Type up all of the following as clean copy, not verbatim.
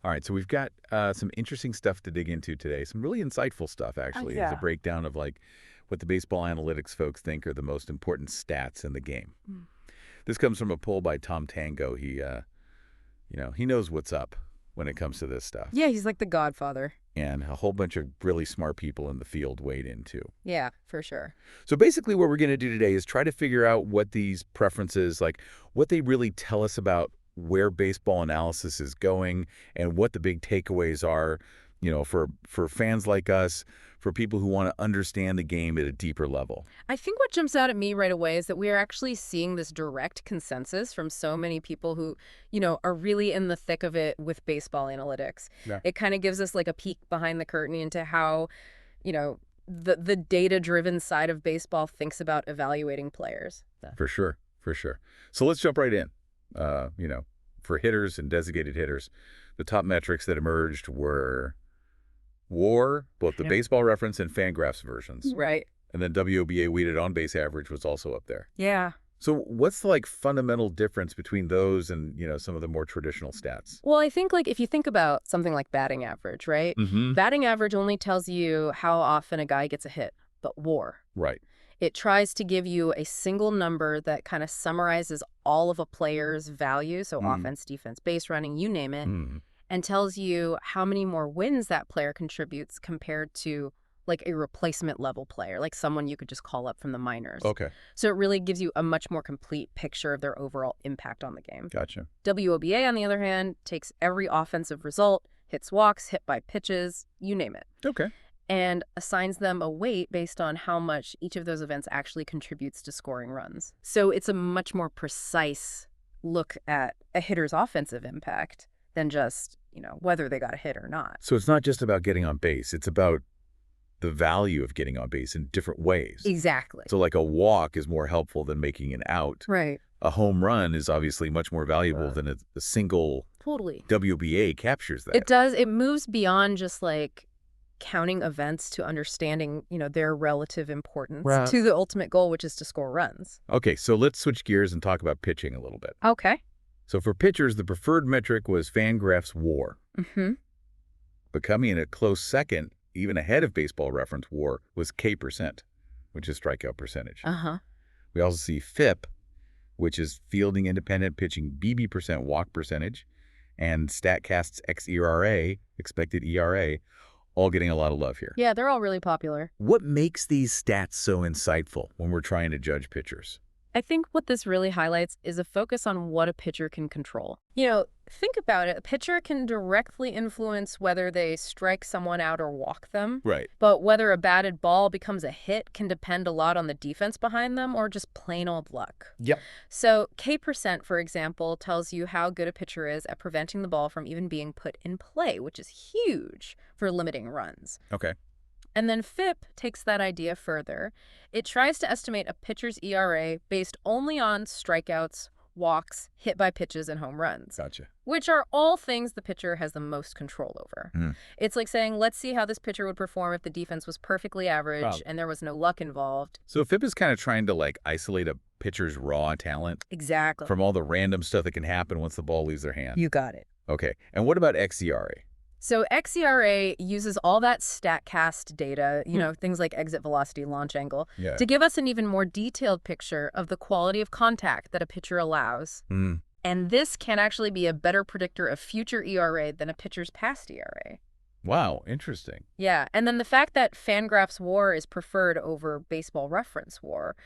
All right, so we've got some interesting stuff to dig into today. Some really insightful stuff, Oh, actually. Is a yeah. breakdown of like what the baseball analytics folks think are the most important stats in the game. Mm. This comes from a poll by Tom Tango. He knows what's up when it comes to this stuff, Yeah, he's like the godfather. and a whole bunch of really smart people in the field weighed in too. Yeah, for sure. So basically, what we're going to do today is try to figure out what these preferences, like what they really tell us about where baseball analysis is going and what the big takeaways are, for fans like us, for people who want to understand the game at a deeper level. I think what jumps out at me right away is that we are actually seeing this direct consensus from so many people who, are really in the thick of it with baseball analytics. Yeah. It kind of gives us like a peek behind the curtain into how, you know, the data-driven side of baseball thinks about evaluating players. For sure, for sure. So let's jump right in. For hitters and designated hitters, the top metrics that emerged were WAR, both the Yeah. Baseball Reference and Fangraphs versions. Right. And then wOBA weighted on-base average was also up there. Yeah. So what's the like fundamental difference between those and, some of the more traditional stats? Well, I think like if you think about something like batting average, right? Mm-hmm. Batting average only tells you how often a guy gets a hit, but WAR, Right. it tries to give you a single number that kind of summarizes all of a player's value, so offense, defense, base running, you name it, Mm. and tells you how many more wins that player contributes compared to like a replacement level player, like someone you could just call up from the minors. Okay. So it really gives you a much more complete picture of their overall impact on the game. Gotcha. wOBA, on the other hand, takes every offensive result, hits walks, hit by pitches, you name it, Okay. and assigns them a weight based on how much each of those events actually contributes to scoring runs. So it's a much more precise look at a hitter's offensive impact than just, whether they got a hit or not. So it's not just about getting on base. It's about the value of getting on base in different ways. Exactly. So like a walk is more helpful than making an out. Right. A home run is obviously much more valuable Right. than a single Totally. wOBA captures that. It does. It moves beyond just like counting events to understanding, their relative importance Right. to the ultimate goal, which is to score runs. Okay, so let's switch gears and talk about pitching a little bit. Okay. So for pitchers, the preferred metric was Fangraphs WAR. Mm-hmm. But coming in a close second, even ahead of Baseball Reference WAR, was K%, which is strikeout percentage. Uh-huh. We also see FIP, which is fielding independent pitching BB% walk percentage, and Statcast's xERA, expected ERA, all getting a lot of love here. Yeah, they're all really popular. What makes these stats so insightful when we're trying to judge pitchers? I think what this really highlights is a focus on what a pitcher can control. Think about it. A pitcher can directly influence whether they strike someone out or walk them. Right. But whether a batted ball becomes a hit can depend a lot on the defense behind them or just plain old luck. Yep. So K%, for example, tells you how good a pitcher is at preventing the ball from even being put in play, which is huge for limiting runs. Okay. And then FIP takes that idea further. It tries to estimate a pitcher's ERA based only on strikeouts, walks, hit by pitches, and home runs, Gotcha. which are all things the pitcher has the most control over. Mm. It's like saying, let's see how this pitcher would perform if the defense was perfectly average Wow. and there was no luck involved. So FIP is kind of trying to like isolate a pitcher's raw talent Exactly. from all the random stuff that can happen once the ball leaves their hand. You got it. Okay. And what about xERA? So xERA uses all that Statcast data, things like exit velocity, launch angle, Yeah. to give us an even more detailed picture of the quality of contact that a pitcher allows. Mm. And this can actually be a better predictor of future ERA than a pitcher's past ERA. Wow. Interesting. Yeah, and then the fact that Fangraphs WAR is preferred over Baseball Reference WAR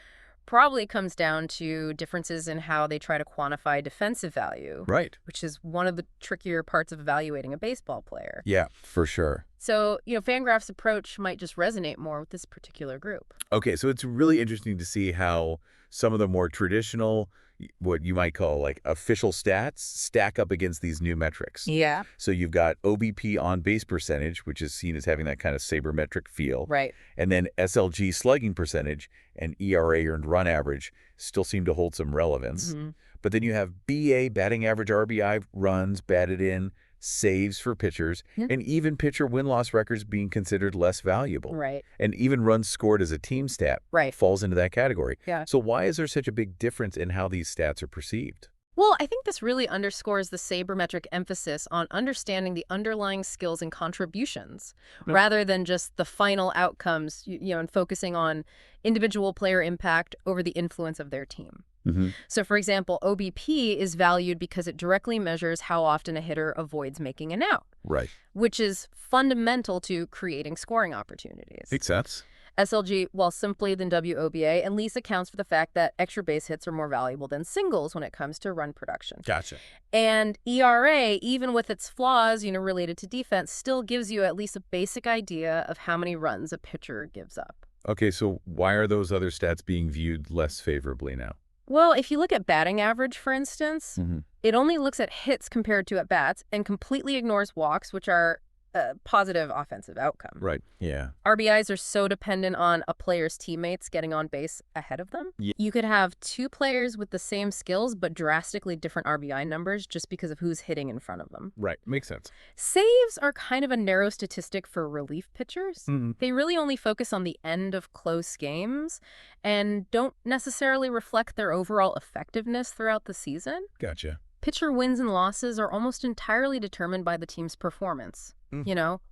probably comes down to differences in how they try to quantify defensive value, Right. which is one of the trickier parts of evaluating a baseball player. Yeah, for sure. So, Fangraphs' approach might just resonate more with this particular group. Okay, so it's really interesting to see how some of the more traditional, what you might call like official stats, stack up against these new metrics. Yeah. So you've got OBP on base percentage, which is seen as having that kind of sabermetric feel. Right. And then SLG slugging percentage and ERA earned run average still seem to hold some relevance. Mm-hmm. But then you have BA, batting average RBI, runs batted in, saves for pitchers, Yeah. and even pitcher win-loss records being considered less valuable. Right. And even runs scored as a team stat Right. falls into that category. Yeah. So why is there such a big difference in how these stats are perceived? Well, I think this really underscores the sabermetric emphasis on understanding the underlying skills and contributions No. rather than just the final outcomes, and focusing on individual player impact over the influence of their team. Hmm. So, for example, OBP is valued because it directly measures how often a hitter avoids making an out, Right. which is fundamental to creating scoring opportunities. Makes sense. SLG, while simpler than wOBA, at least accounts for the fact that extra base hits are more valuable than singles when it comes to run production. Gotcha. And ERA, even with its flaws, related to defense, still gives you at least a basic idea of how many runs a pitcher gives up. Okay, so why are those other stats being viewed less favorably now? Well, if you look at batting average, for instance, Hmm. it only looks at hits compared to at-bats and completely ignores walks, which are a positive offensive outcome. Right. Yeah. RBIs are so dependent on a player's teammates getting on base ahead of them. Yeah. You could have two players with the same skills but drastically different RBI numbers just because of who's hitting in front of them. Right. Makes sense. Saves are kind of a narrow statistic for relief pitchers. Hmm. They really only focus on the end of close games and don't necessarily reflect their overall effectiveness throughout the season. Gotcha. Pitcher wins and losses are almost entirely determined by the team's performance.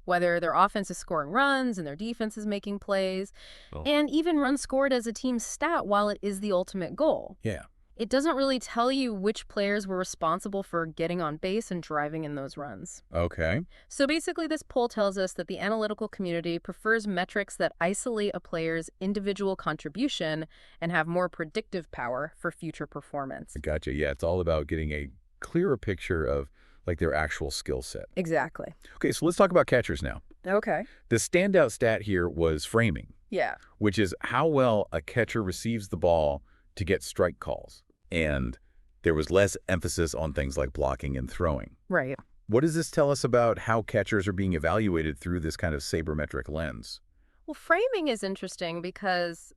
Whether their offense is scoring runs and their defense is making plays, Oh. and even runs scored as a team stat while it is the ultimate goal. Yeah. It doesn't really tell you which players were responsible for getting on base and driving in those runs. Okay. So basically, this poll tells us that the analytical community prefers metrics that isolate a player's individual contribution and have more predictive power for future performance. Gotcha. Yeah, it's all about getting a clearer picture of like their actual skill set. Exactly. Okay, so let's talk about catchers now. Okay. The standout stat here was framing, Yeah. which is how well a catcher receives the ball to get strike calls. And there was less emphasis on things like blocking and throwing. Right. What does this tell us about how catchers are being evaluated through this kind of sabermetric lens? Well, framing is interesting because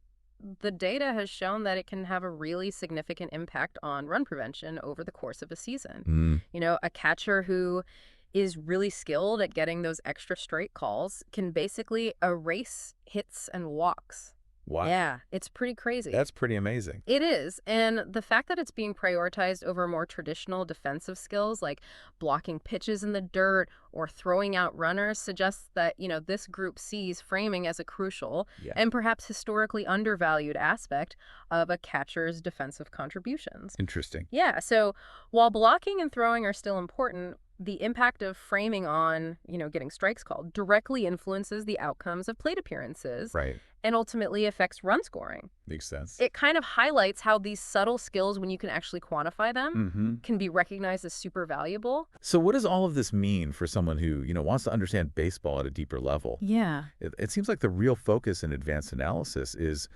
the data has shown that it can have a really significant impact on run prevention over the course of a season. A catcher who is really skilled at getting those extra straight calls can basically erase hits and walks. Wow. Yeah, it's pretty crazy. That's pretty amazing. It is. And the fact that it's being prioritized over more traditional defensive skills like blocking pitches in the dirt or throwing out runners suggests that, this group sees framing as a crucial and perhaps historically undervalued aspect of a catcher's defensive contributions. Interesting. Yeah. So while blocking and throwing are still important, the impact of framing on, getting strikes called directly influences the outcomes of plate appearances. Right. And ultimately affects run scoring. Makes sense. It kind of highlights how these subtle skills, when you can actually quantify them, can be recognized as super valuable. So what does all of this mean for someone who, wants to understand baseball at a deeper level? Yeah. It seems like the real focus in advanced analysis is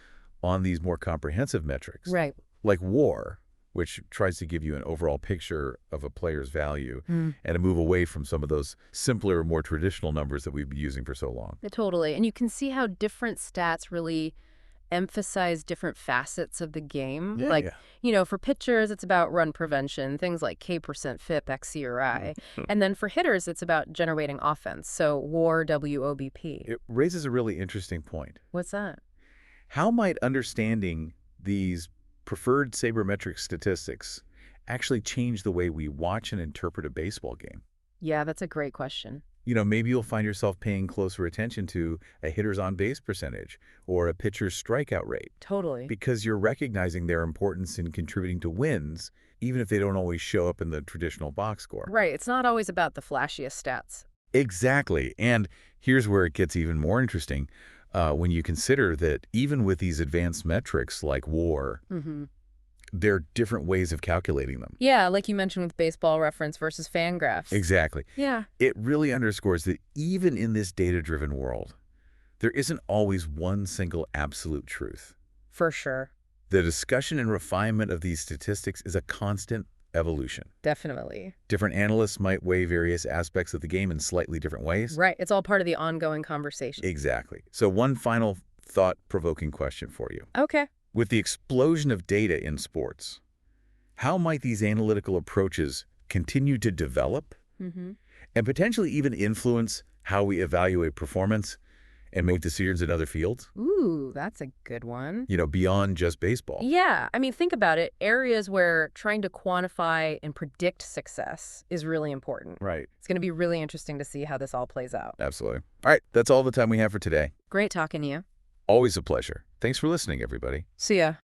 on these more comprehensive metrics. Right. Like WAR, which tries to give you an overall picture of a player's value and to move away from some of those simpler, more traditional numbers that we've been using for so long. Totally. And you can see how different stats really emphasize different facets of the game. For pitchers, it's about run prevention, things like K% FIP, xCRI. And then for hitters, it's about generating offense. So WAR, wOBP. It raises a really interesting point. What's that? How might understanding these preferred sabermetric statistics actually change the way we watch and interpret a baseball game? Yeah, that's a great question. Maybe you'll find yourself paying closer attention to a hitter's on-base percentage or a pitcher's strikeout rate. Totally. Because you're recognizing their importance in contributing to wins, even if they don't always show up in the traditional box score. Right. It's not always about the flashiest stats. Exactly. And here's where it gets even more interesting. When you consider that even with these advanced metrics like WAR, there are different ways of calculating them. Yeah, like you mentioned with baseball reference versus Fangraphs. Exactly. Yeah. It really underscores that even in this data-driven world, there isn't always one single absolute truth. For sure. The discussion and refinement of these statistics is a constant evolution. Definitely. Different analysts might weigh various aspects of the game in slightly different ways. Right. It's all part of the ongoing conversation. Exactly. So one final thought-provoking question for you. Okay. With the explosion of data in sports, how might these analytical approaches continue to develop and potentially even influence how we evaluate performance and make decisions in other fields? Ooh, that's a good one. Beyond just baseball. Yeah, I mean, think about it. Areas where trying to quantify and predict success is really important. Right. It's going to be really interesting to see how this all plays out. Absolutely. All right, that's all the time we have for today. Great talking to you. Always a pleasure. Thanks for listening, everybody. See ya.